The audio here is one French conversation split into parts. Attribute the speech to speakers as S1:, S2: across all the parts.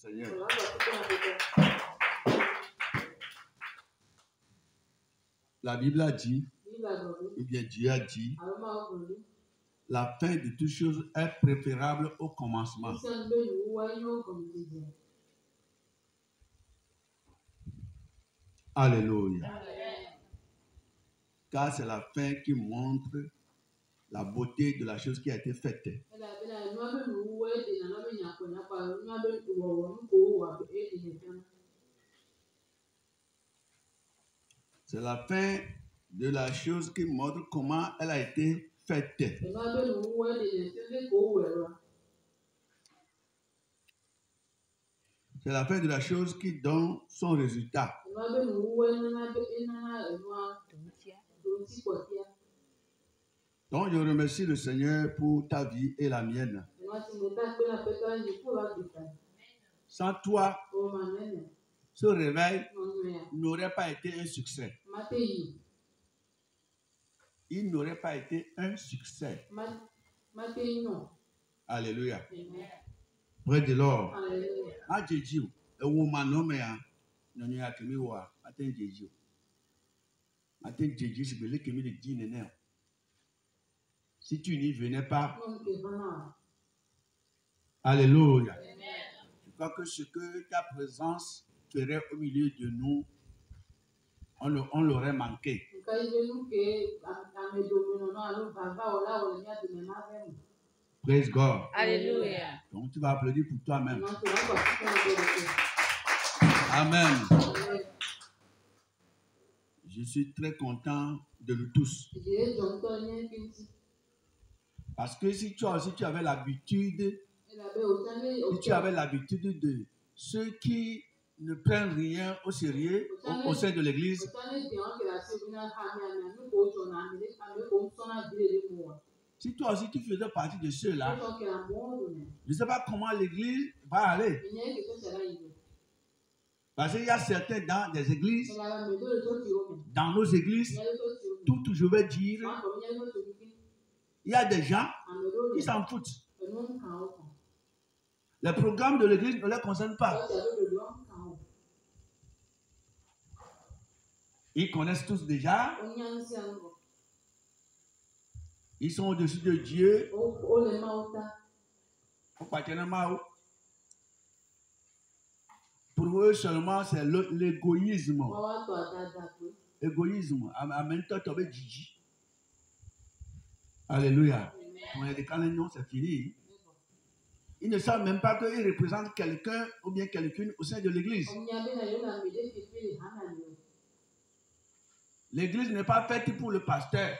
S1: Seigneur. La Bible a dit, ou bien Dieu a dit, la fin de toutes choses est préférable au commencement. Alléluia. Car c'est la fin qui montre la beauté de la chose qui a été faite. C'est la fin de la chose qui montre comment elle a été faite. C'est la fin de la chose qui donne son résultat. Donc je remercie le Seigneur pour ta vie et la mienne. Sans toi, ce réveil n'aurait pas été un succès. Il n'aurait pas été un succès. Alléluia. Praise the Lord. Si tu n'y venais pas, alléluia. Je crois que ce que ta présence ferait au milieu de nous, on l'aurait manqué. Praise God.
S2: Alléluia.
S1: Donc tu vas applaudir pour toi-même. Amen. Je suis très content de nous tous. Parce que si tu avais l'habitude, de ceux qui ne prennent rien au sérieux au sein de l'église, si toi aussi tu faisais partie de ceux-là, je ne sais pas comment l'église va aller. Parce qu'il y a certains dans des églises, dans nos églises, tout je vais dire, il y a des gens qui s'en foutent. Les programmes de l'église ne les concernent pas. Ils connaissent tous déjà. Ils sont au-dessus de Dieu. Pour eux seulement, c'est l'égoïsme. Égoïsme. Alléluia. C'est fini. Ils ne savent même pas qu'ils représentent quelqu'un ou bien quelqu'une au sein de l'église. L'église n'est pas faite pour le pasteur.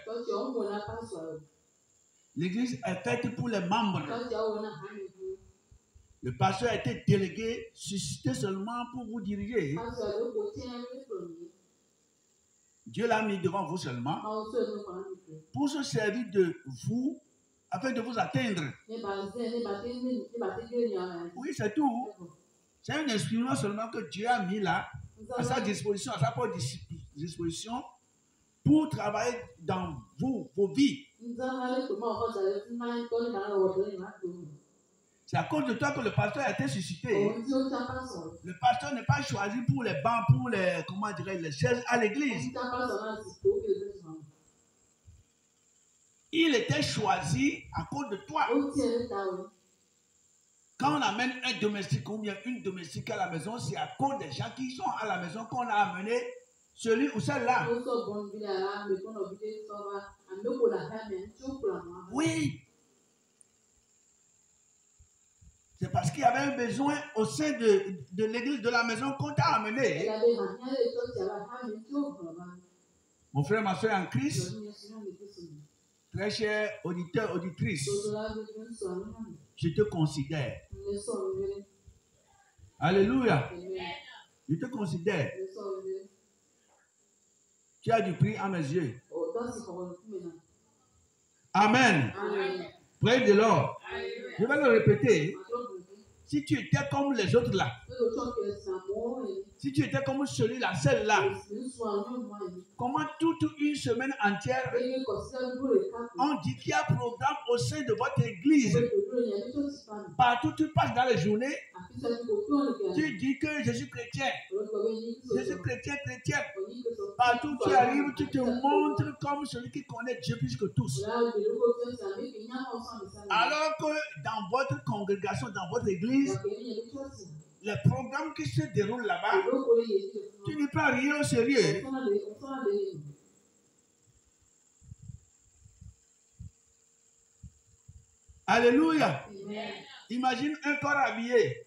S1: L'église est faite pour les membres. Le pasteur a été délégué, suscité seulement pour vous diriger. Dieu l'a mis devant vous seulement pour se servir de vous afin de vous atteindre. Oui, c'est tout. C'est un instrument seulement que Dieu a mis là, à sa disposition, à sa propre disposition, pour travailler dans vos vies. C'est à cause de toi que le pasteur a été suscité. Le pasteur n'est pas choisi pour les bancs, pour les, les chaises à l'église. Il était choisi à cause de toi. Quand on amène un domestique ou bien une domestique à la maison, c'est à cause des gens qui sont à la maison qu'on a amené celui ou celle-là. Oui. C'est parce qu'il y avait un besoin au sein de l'église, de la maison qu'on t'a amené. Mon frère, ma soeur en Christ, très cher auditeur, auditrice, je te considère. Alléluia. Je te considère. Tu as du prix à mes yeux. Amen. Praise the Lord. Je vais le répéter. si tu étais comme les autres là, si tu étais comme celui-là, celle-là, comment toute une semaine entière, on dit qu'il y a un programme au sein de votre église. Partout tu passes dans les journées, tu dis que je suis chrétien. Je suis chrétien. Partout tu arrives, tu te montres comme celui qui connaît Dieu plus que tous. Alors que dans votre congrégation, dans votre église, les programmes qui se déroulent là-bas, tu ne prends rien au sérieux. Alléluia. Imagine un corps habillé.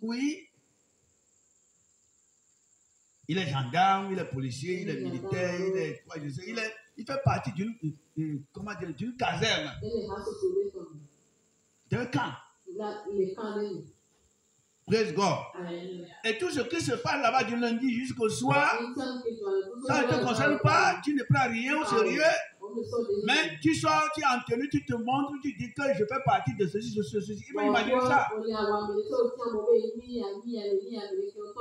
S1: Oui. Il est gendarme, il est policier, il est militaire, il fait partie d'une caserne, d'un camp. Praise God. Et tout ce qui se passe là-bas du lundi jusqu'au soir, ça ne te concerne pas, tu ne prends rien au sérieux. Mais tu sors, tu es en tenue, tu te montres, tu dis que je fais partie de ceci. Il va imaginer ça.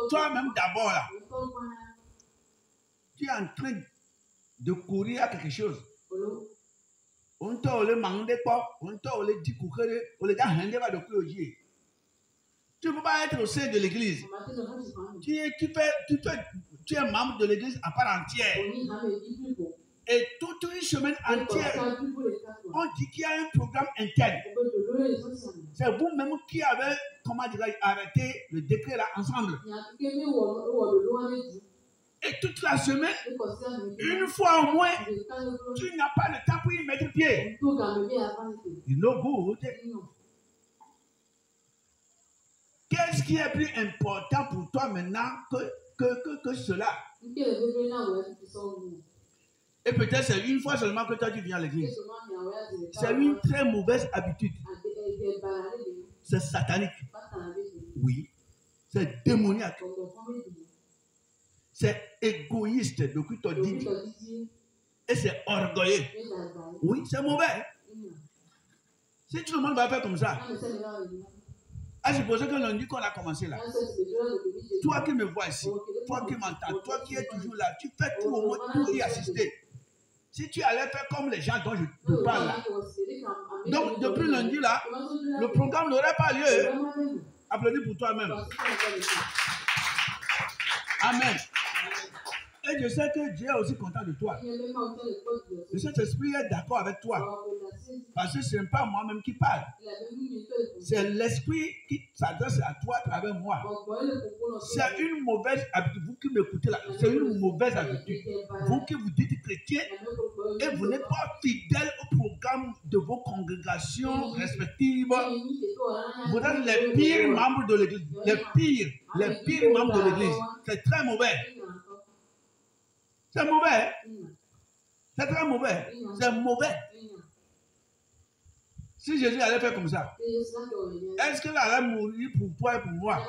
S1: Toi-même d'abord là, tu es en train de courir à quelque chose. On t'a le mandé pas, on t'a le dit courir, on le dit va de courir. Tu ne peux pas être au sein de l'église. Tu es membre de l'église à part entière. Et toute une semaine entière, on dit qu'il y a un programme interne. C'est vous-même qui avez, arrêté le décret là ensemble. Et toute la semaine, une fois au moins, tu n'as pas le temps pour y mettre pied. No good. Qu'est-ce qui est plus important pour toi maintenant que cela? Et peut-être c'est une fois seulement que toi tu viens à l'église. C'est une très mauvaise habitude. C'est satanique. Oui. C'est démoniaque. C'est égoïste de qui t'ont dit. Et c'est orgueilleux. Oui, c'est mauvais. Si tout le monde va faire comme ça, à supposer que lundi qu'on a commencé là, toi qui me vois ici, toi qui m'entends, toi qui es toujours là, tu fais tout au moins pour y assister. Si tu allais faire comme les gens dont je te parle là, donc depuis lundi là, le programme n'aurait pas lieu. Applaudis pour toi-même. Amen. Et je sais que Dieu est aussi content de toi. Le Saint-Esprit est d'accord avec toi. Parce que ce n'est pas moi-même qui parle. C'est l'Esprit qui s'adresse à toi à travers moi. C'est une mauvaise habitude. Vous qui m'écoutez là, c'est une mauvaise habitude. Vous qui vous dites chrétien et vous n'êtes pas fidèle au programme de vos congrégations respectives. Vous êtes les pires membres de l'église. Les pires membres de l'église. C'est très mauvais. C'est mauvais. C'est très mauvais. C'est mauvais. Si Jésus allait faire comme ça, est-ce qu'il allait mourir pour toi et pour moi?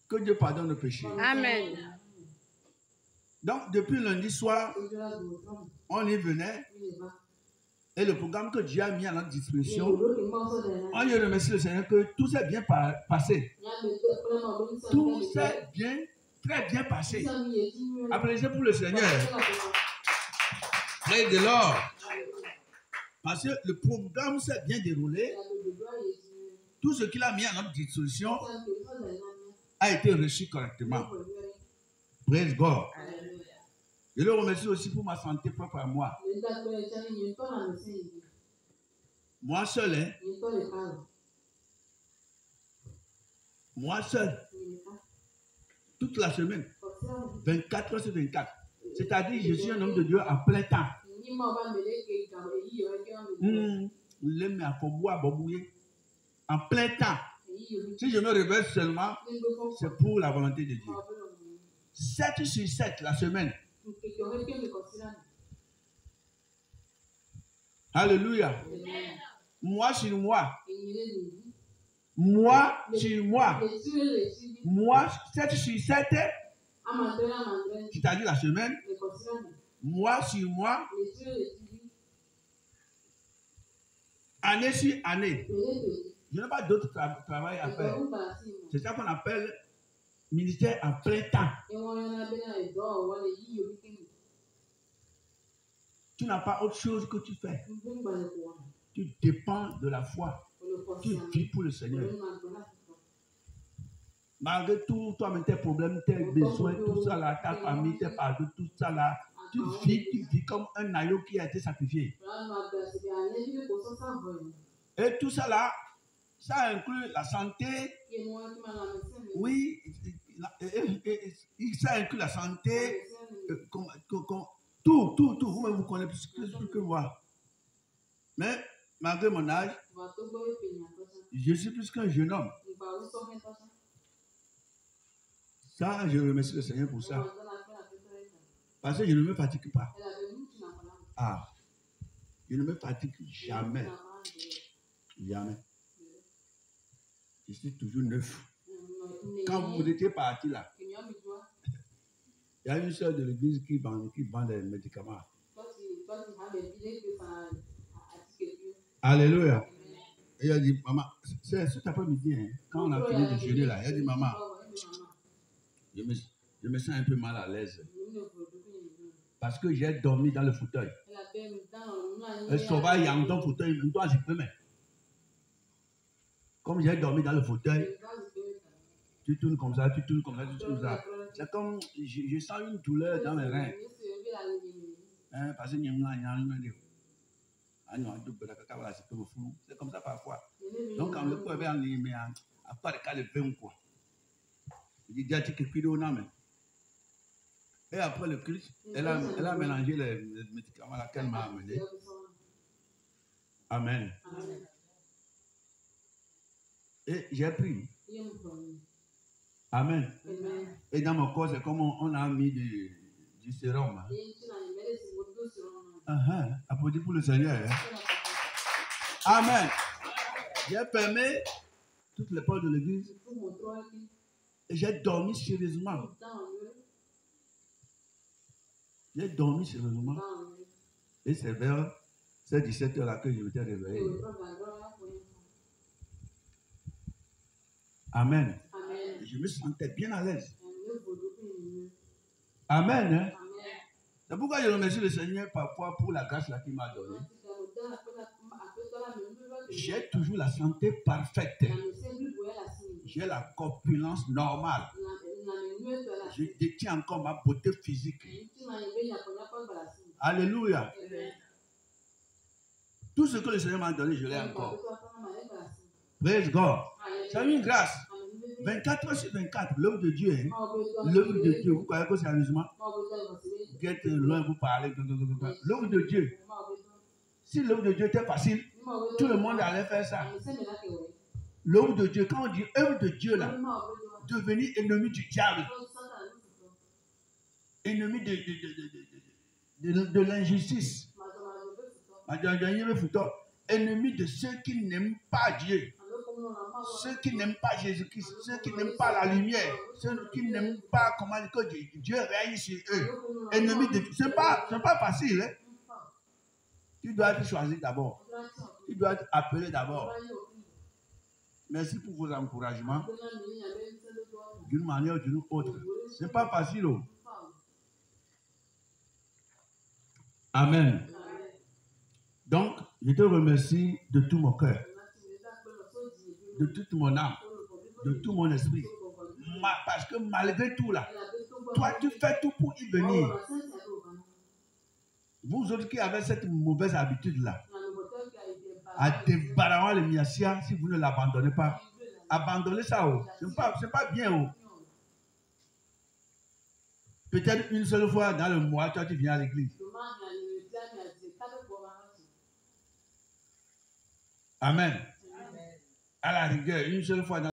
S1: Que Dieu pardonne le péché.
S2: Amen.
S1: Donc, depuis lundi soir, on y venait. Et le programme que Dieu a mis à notre disposition, on lui remercie le Seigneur que tout s'est bien passé. Tout s'est très bien passé. Applaudissez pour le Seigneur. Praise the Lord. Parce que le programme s'est bien déroulé. Tout ce qu'il a mis à notre disposition a été reçu correctement. Praise God. Je le remercie aussi pour ma santé propre à moi. Moi seul, hein? Moi seul. Toute la semaine. 24 heures sur 24. C'est-à-dire, je suis un homme de Dieu à plein temps. En plein temps. Si je me réveille seulement, c'est pour la volonté de Dieu. 7 sur 7 la semaine. Alléluia. Moi sur moi. Moi sur moi. Moi 7 sur 7. C'est-à-dire la semaine. Moi sur moi. année sur année. Je n'ai pas d'autre travail à faire. C'est ça qu'on appelle ministère à plein temps. Tu n'as pas autre chose que tu fais. Tu dépends de la foi. Tu vis pour le Seigneur. Malgré tout, toi-même, tes problèmes, tes besoins, tout ça là, ta famille, tes parents, tout ça là, tu vis comme un agneau qui a été sacrifié. Et tout ça là, ça inclut la santé. Oui, ça inclut la santé. Tout. Vous-même, vous connaissez plus que moi. Mais malgré mon âge, je suis plus qu'un jeune homme. Ça, je remercie le Seigneur pour ça. Parce que je ne me fatigue pas. Je ne me fatigue jamais. Jamais. Je suis toujours neuf. Quand vous étiez parti là, il y a une soeur de l'église qui vend des médicaments. Alléluia. Et elle a dit, maman, c'est cet après-midi, hein, quand on a fini de jeûner là, elle a dit, maman, je me sens un peu mal à l'aise. Parce que j'ai dormi dans le fauteuil. Elle sauvage dans le fauteuil, je dois s'y mettre. Comme j'ai dormi dans le fauteuil, tu tournes comme ça, tu tournes comme ça, tu tournes comme ça. C'est comme, je sens une douleur dans mes reins. Parce que c'est comme ça parfois. Donc, quand le corps est animé, à part le cas de pain ou quoi. Il dit, tu quelque chose non, mais. Et après le Christ, elle a mélangé les médicaments qu'elle m'a amené. Amen. Et j'ai pris. Amen. Et dans mon corps, c'est comme on a mis du sérum. Applaudis pour le Seigneur. Amen. J'ai fermé toutes les portes de l'église. Et j'ai dormi sérieusement. J'ai dormi sérieusement. Et c'est vers ces 17h là que je m'étais réveillé. Amen. Et je me sentais bien à l'aise. Amen. Hein? C'est pourquoi je remercie le Seigneur parfois pour la grâce qu'il m'a donnée. J'ai toujours la santé parfaite. J'ai la corpulence normale. Je détiens encore ma beauté physique. Alléluia. Tout ce que le Seigneur m'a donné, je l'ai encore. Praise God. C'est une grâce. 24 heures sur 24, l'œuvre de Dieu. Hein? L'œuvre de Dieu. Vous croyez que c'est amusement? Vous êtes loin, vous parlez. L'œuvre de Dieu. Si l'œuvre de Dieu était facile, tout le monde allait faire ça. L'œuvre de Dieu, quand on dit œuvre de Dieu, là, devenir ennemi du diable, ennemi de l'injustice, ennemi de ceux qui n'aiment pas Dieu, ceux qui n'aiment pas Jésus-Christ, ceux qui n'aiment pas la lumière, ceux qui n'aiment pas comment que Dieu règne sur eux. Ennemi de Dieu. C'est pas facile. Hein? Tu dois être choisi d'abord. Tu dois être appelé d'abord. Merci pour vos encouragements. D'une manière ou d'une autre. Ce n'est pas facile. Oh. Amen. Donc, je te remercie de tout mon cœur, de toute mon âme, de tout mon esprit. Parce que malgré tout là, toi tu fais tout pour y venir. Vous autres qui avez cette mauvaise habitude là, à débarrasser le miasia, si vous ne l'abandonnez pas, abandonnez ça. Oh. C'est pas bien. Oh. Peut-être une seule fois dans le mois, toi tu viens à l'église. Amen. À la rigueur, une seule fois dans